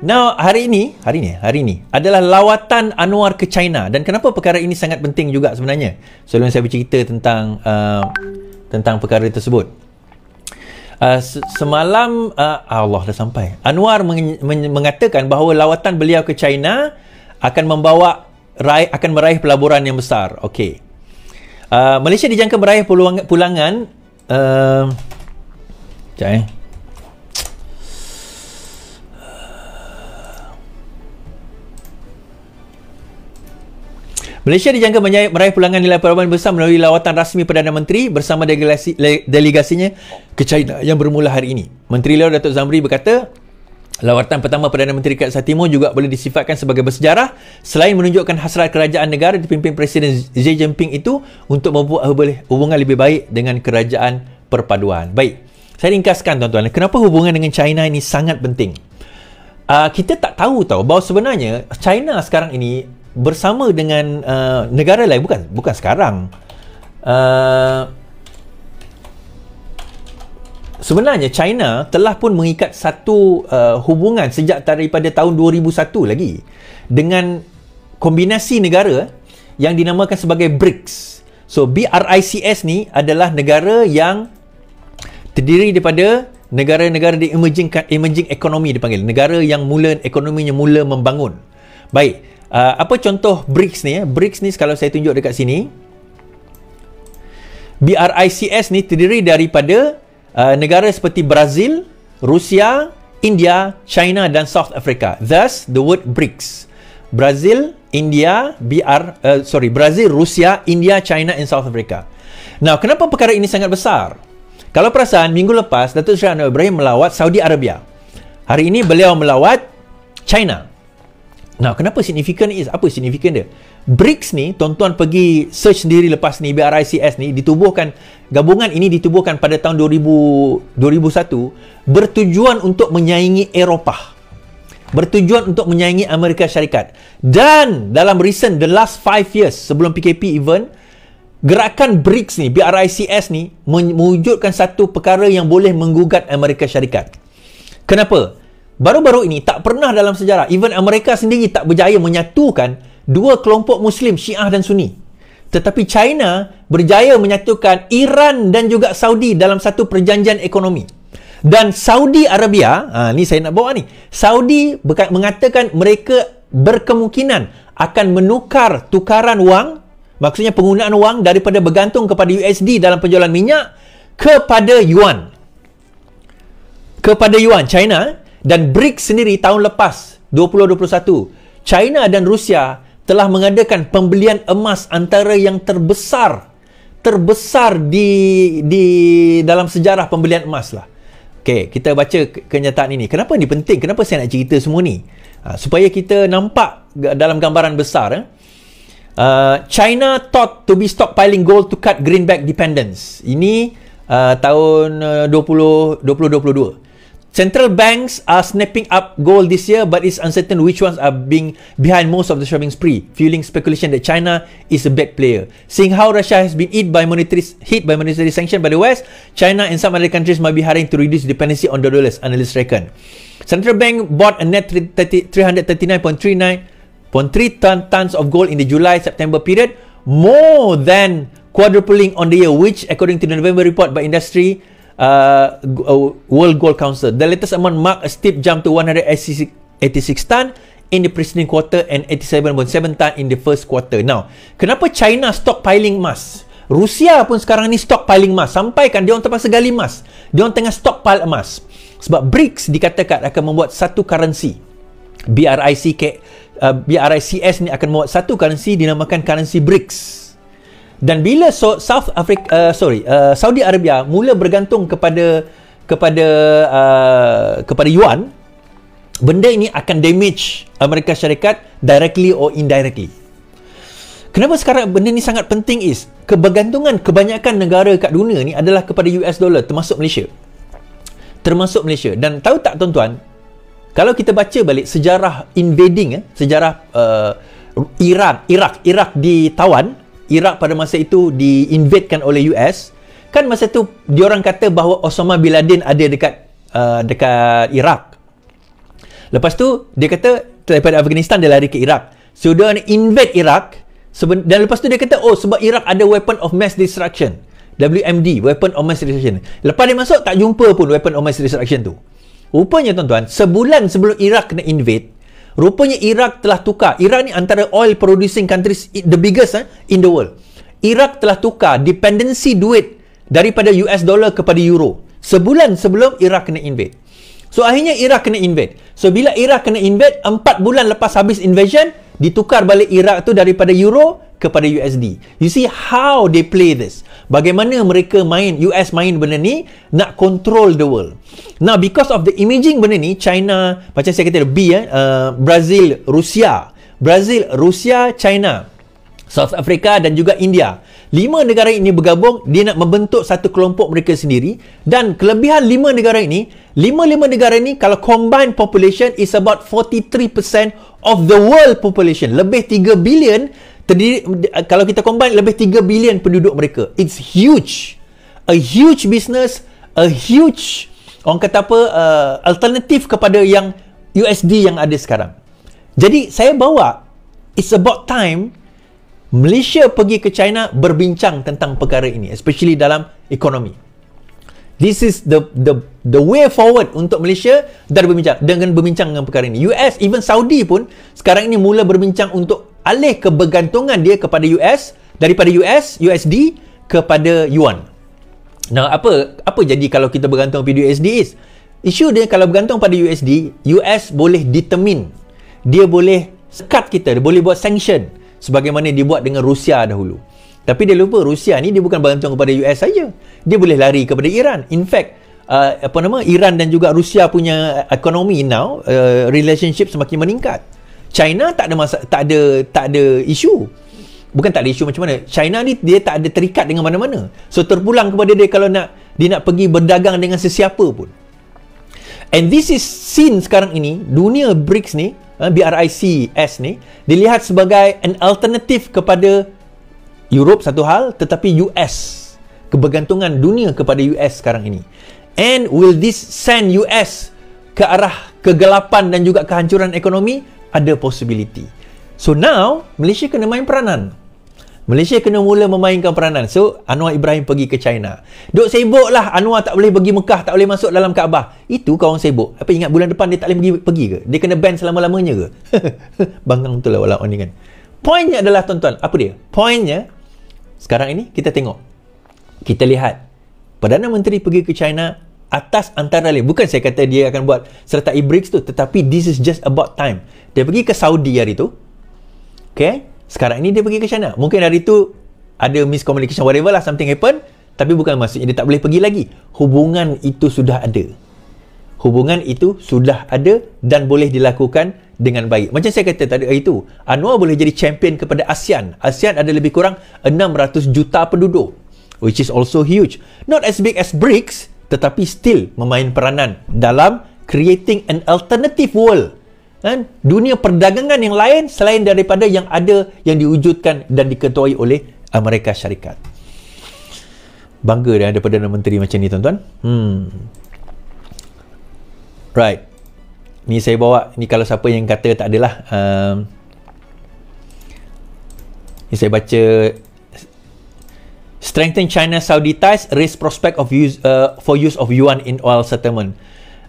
Now, hari ini adalah lawatan Anwar ke China. Dan kenapa perkara ini sangat penting juga sebenarnya? Sebelum saya bercerita tentang perkara tersebut. Semalam, Allah dah sampai. Anwar mengatakan bahawa lawatan beliau ke China akan meraih pelaburan yang besar. Okey. Malaysia dijangka meraih pulangan Malaysia dijangka meraih pulangan nilai pelaburan besar melalui lawatan rasmi Perdana Menteri bersama delegasinya ke China yang bermula hari ini. Menteri Luar Datuk Zamri berkata, lawatan pertama Perdana Menteri ke Asia Timur juga boleh disifatkan sebagai bersejarah selain menunjukkan hasrat kerajaan negara dipimpin Presiden Xi Jinping itu untuk membuat hubungan lebih baik dengan kerajaan perpaduan. Baik, saya ringkaskan tuan-tuan, kenapa hubungan dengan China ini sangat penting. Kita tak tahu bahawa sebenarnya China sekarang ini bersama dengan negara lain, bukan sekarang. Sebenarnya China telah pun mengikat satu hubungan sejak daripada tahun 2001 lagi dengan kombinasi negara yang dinamakan sebagai BRICS. So BRICS ni adalah negara yang terdiri daripada negara-negara di emerging economy dipanggil, negara yang ekonominya mula membangun. Baik, apa contoh BRICS ni? BRICS ni kalau saya tunjuk dekat sini, BRICS ni terdiri daripada negara seperti Brazil, Rusia, India, China dan South Africa. Thus, the word BRICS. Brazil, India, Brazil, Rusia, India, China and South Africa. Now, kenapa perkara ini sangat besar? Kalau perasan, minggu lepas, Datuk Seri Anwar Ibrahim melawat Saudi Arabia. Hari ini beliau melawat China. Nah, kenapa signifikan ni? Apa signifikan dia? BRICS ni, tuan-tuan pergi search sendiri lepas ni, BRICS ni gabungan ini ditubuhkan pada tahun 2001 bertujuan untuk menyaingi Eropah. Bertujuan untuk menyaingi Amerika Syarikat. Dan dalam the last 5 years sebelum PKP event, gerakan BRICS ni, BRICS ni mewujudkan satu perkara yang boleh menggugat Amerika Syarikat. Kenapa? Baru-baru ini tak pernah dalam sejarah, even Amerika sendiri tak berjaya menyatukan dua kelompok Muslim, Syiah dan Sunni. Tetapi China berjaya menyatukan Iran dan juga Saudi dalam satu perjanjian ekonomi. Dan Saudi Arabia, ni saya nak bawa ni. Saudi mengatakan mereka berkemungkinan akan menukar tukaran wang, maksudnya penggunaan wang daripada bergantung kepada USD dalam penjualan minyak kepada yuan. Kepada yuan China. Dan BRICS sendiri tahun lepas 2021, China dan Rusia telah mengadakan pembelian emas antara yang terbesar di dalam sejarah pembelian emas lah. Okey, kita baca kenyataan ini. Kenapa ni penting? Kenapa saya nak cerita semua ni? Supaya kita nampak dalam gambaran besar. China thought to be stockpiling gold to cut greenback dependence. Ini tahun 2022. Central banks are snapping up gold this year, but it's uncertain which ones are being behind most of the shopping spree, fueling speculation that China is a bad player. Seeing how Russia has been hit by monetary sanction by the West, China and some other countries might be hurrying to reduce dependency on the dollars, analysts reckon. Central bank bought a net 339.3 tons of gold in the July-September period, more than quadrupling on the year, which, according to the November report by industry, World Gold Council. The latest amount marked a steep jump to 186 ton in the preceding quarter and 87.7 ton in the first quarter. Now, kenapa China stockpiling emas? Rusia pun sekarang ni stockpiling emas. Sampai kan dia orang terpaksa gali emas. Dia orang tengah stockpile emas. Sebab BRICS dikatakan akan membuat satu currency. BRICS ni akan membuat satu currency dinamakan currency BRICS. Dan bila Saudi Arabia mula bergantung kepada yuan, benda ini akan damage Amerika Syarikat directly or indirectly. Kenapa sekarang benda ni sangat penting is kebergantungan kebanyakan negara kat dunia ni adalah kepada US dollar, termasuk Malaysia. Dan tahu tak tuan-tuan, kalau kita baca balik sejarah invading, sejarah Iraq ditawan. Iraq pada masa itu diinvadekan oleh US. Kan masa tu diorang kata bahawa Osama bin Laden ada dekat Iraq. Lepas tu dia kata daripada Afghanistan dia lari ke Iraq. So dia invade Iraq dan lepas tu dia kata sebab Iraq ada weapon of mass destruction, WMD, weapon of mass destruction. Lepas dia masuk tak jumpa pun weapon of mass destruction tu. Rupanya tuan-tuan, sebulan sebelum Iraq kena invade, rupanya Iraq telah tukar. Iraq ni antara oil producing countries, the biggest in the world. Iraq telah tukar dependency duit daripada US dollar kepada euro sebulan sebelum Iraq kena invade. So akhirnya Iraq kena invade. So bila Iraq kena invade, 4 bulan lepas habis invasion, ditukar balik Iraq tu daripada euro kepada USD. You see how they play this. Bagaimana mereka main, US main benda ni, nak control the world. Now because of the imaging benda ni, China, macam saya kata Brazil, Rusia, China, South Africa dan juga India. 5 negara ini bergabung, dia nak membentuk satu kelompok mereka sendiri. Dan kelebihan 5 negara ini, 5 negara ini kalau combined population is about 43% of the world population. Lebih 3 billion terdiri, kalau kita combine lebih 3 billion penduduk mereka. It's huge. A huge business, a huge, orang kata apa, alternatif kepada yang USD yang ada sekarang. Jadi saya bawa, it's about time Malaysia pergi ke China berbincang tentang perkara ini, especially dalam ekonomi. This is the way forward untuk Malaysia dengan berbincang dengan perkara ini. US, even Saudi pun sekarang ini mula berbincang untuk alih kebergantungan dia kepada US, daripada USD kepada yuan. Nah, apa jadi kalau kita bergantung pada USD is? Isu dia kalau bergantung pada USD, US boleh determine, dia boleh sekat kita, dia boleh buat sanction sebagaimana dia buat dengan Rusia dahulu. Tapi dia lupa Rusia ni dia bukan bergantung kepada US saja. Dia boleh lari kepada Iran. In fact, Iran dan juga Rusia punya ekonomi now, relationship semakin meningkat. China tak ada isu. Bukan tak ada isu macam mana. China ni dia tak ada terikat dengan mana-mana. So terpulang kepada dia kalau dia nak pergi berdagang dengan sesiapa pun. And this is seen sekarang ini, dunia BRICS ni, BRICS ni, dilihat sebagai an alternatif kepada Europe satu hal, tetapi US, kebergantungan dunia kepada US sekarang ini. And will this send US ke arah kegelapan dan juga kehancuran ekonomi? Ada possibility. So now Malaysia kena main peranan. Malaysia kena mula memainkan peranan. So Anwar Ibrahim pergi ke China. Duk sibuk lah, Anwar tak boleh pergi Mekah, tak boleh masuk dalam Kaabah. Itu kawan sibuk. Apa ingat bulan depan dia tak boleh pergi ke? Dia kena ban selama-lamanya ke? Bangang tu lah walau ni kan. Poinnya adalah tuan-tuan, apa dia? Poinnya sekarang ini kita tengok, kita lihat Perdana Menteri pergi ke China atas antara lain, bukan saya kata dia akan buat sertai BRICS tu, tetapi this is just about time. Dia pergi ke Saudi hari tu, okay? Sekarang ini dia pergi ke China. Mungkin hari tu ada miscommunication, whatever lah, something happen, tapi bukan maksudnya dia tak boleh pergi lagi. Hubungan itu sudah ada. Hubungan itu sudah ada dan boleh dilakukan dengan baik. Macam saya kata tadi itu, Anwar boleh jadi champion kepada ASEAN. ASEAN ada lebih kurang 600 juta penduduk, which is also huge. Not as big as BRICS, tetapi still memain peranan dalam creating an alternative world. Kan? Dunia perdagangan yang lain selain daripada yang ada, yang diwujudkan dan diketuai oleh Amerika Syarikat. Bangga dia ada Perdana Menteri macam ni, tuan-tuan. Right. Ni saya bawa, ni kalau siapa yang kata tak adalah, ni saya baca, strengthen China-Saudi ties, raise prospect of for use of yuan in oil settlement.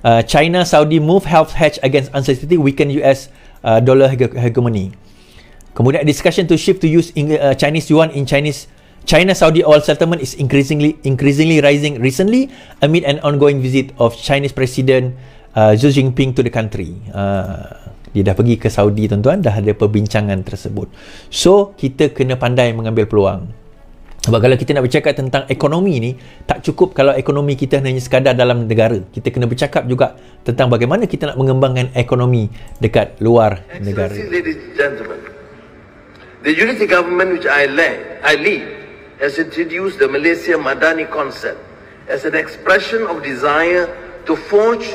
China-Saudi move helps hedge against uncertainty, weaken US dollar hegemony. Kemudian discussion to shift to use Chinese yuan in China-Saudi oil settlement is increasingly rising recently amid an ongoing visit of Chinese President Xi Jinping to the country. Dia dah pergi ke Saudi, tuan-tuan, dah ada perbincangan tersebut. So kita kena pandai mengambil peluang. Sebab kalau kita nak bercakap tentang ekonomi ni, tak cukup kalau ekonomi kita hanya sekadar dalam negara. Kita kena bercakap juga tentang bagaimana kita nak mengembangkan ekonomi dekat luar negara. Ladies and gentlemen, the unity government which I lead has introduced the Malaysia Madani concept as an expression of desire to forge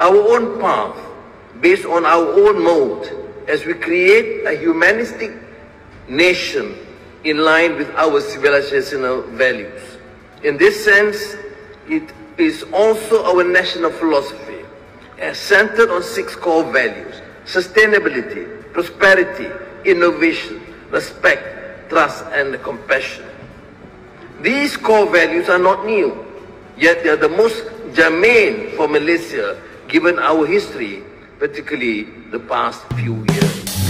our own path based on our own mode as we create a humanistic nation in line with our civilizational values. In this sense, it is also our national philosophy, centered on 6 core values: sustainability, prosperity, innovation, respect, trust, and compassion. These core values are not new, yet they are the most germane for Malaysia given our history, particularly the past few years.